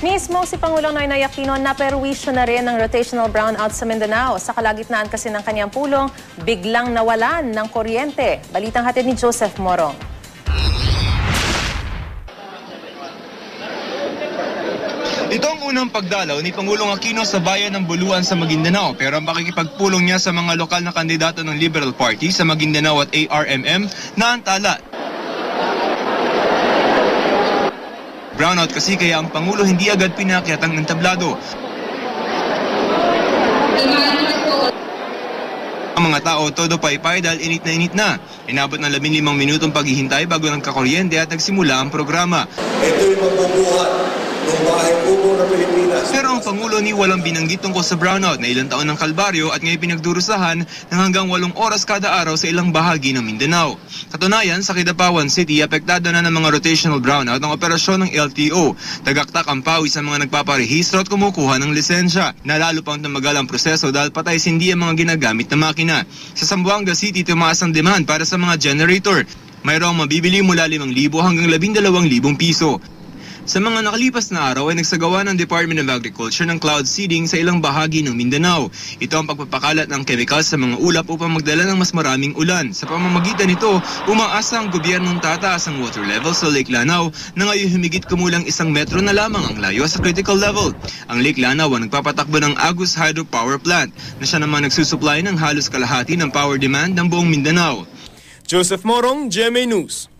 Mismo si Pangulong Noynoy Aquino naperwisyo na rin ng rotational brownout sa Mindanao. Sa kalagitnaan kasi ng kanyang pulong, biglang nawalan ng kuryente. Balitang hatid ni Joseph Morong. Ito ang unang pagdalaw ni Pangulong Aquino sa bayan ng Buluan sa Maguindanao, pero ang pakikipagpulong niya sa mga lokal na kandidato ng Liberal Party sa Maguindanao at ARMM naantala. Brownout kasi kaya ang Pangulo hindi agad pinakyat ang entablado. Ang mga tao todo paypay dahil init na init na. Inabot ng 15 minutong paghihintay bago nagkakuryente at nagsimula ang programa. Ito'y magbubuhat ng bahay kubo na Pilipinas. Pero ang Pangulo ni walang binanggit tungkol sa brownout na ilang taon ng kalbaryo at ngayon pinagdurusahan ng hanggang 8 oras kada araw sa ilang bahagi ng Mindanao. Katunayan, sa Kidapawan City, apektado na ng mga rotational brownout ang operasyon ng LTO. Tagaktak ang pawis sa mga nagpaparehistro at kumukuha ng lisensya. Nalalo pang tumagal ang proseso dahil patay sindi ang mga ginagamit na makina. Sa Zamboanga City, tumaas ang demand para sa mga generator. Mayroong mabibili mula 5,000 hanggang 12,000 piso. Sa mga nakalipas na araw ay nagsagawa ng Department of Agriculture ng cloud seeding sa ilang bahagi ng Mindanao. Ito ang pagpapakalat ng chemicals sa mga ulap upang magdala ng mas maraming ulan. Sa pamamagitan nito, umaasa ang gobyernong tataas ang water level sa Lake Lanao na ngayon humigit kumulang 1 metro na lamang ang layo sa critical level. Ang Lake Lanao ang nagpapatakbo ng Agus Hydropower Plant na siya naman nagsusupply ng halos kalahati ng power demand ng buong Mindanao. Joseph Morong, GMA News.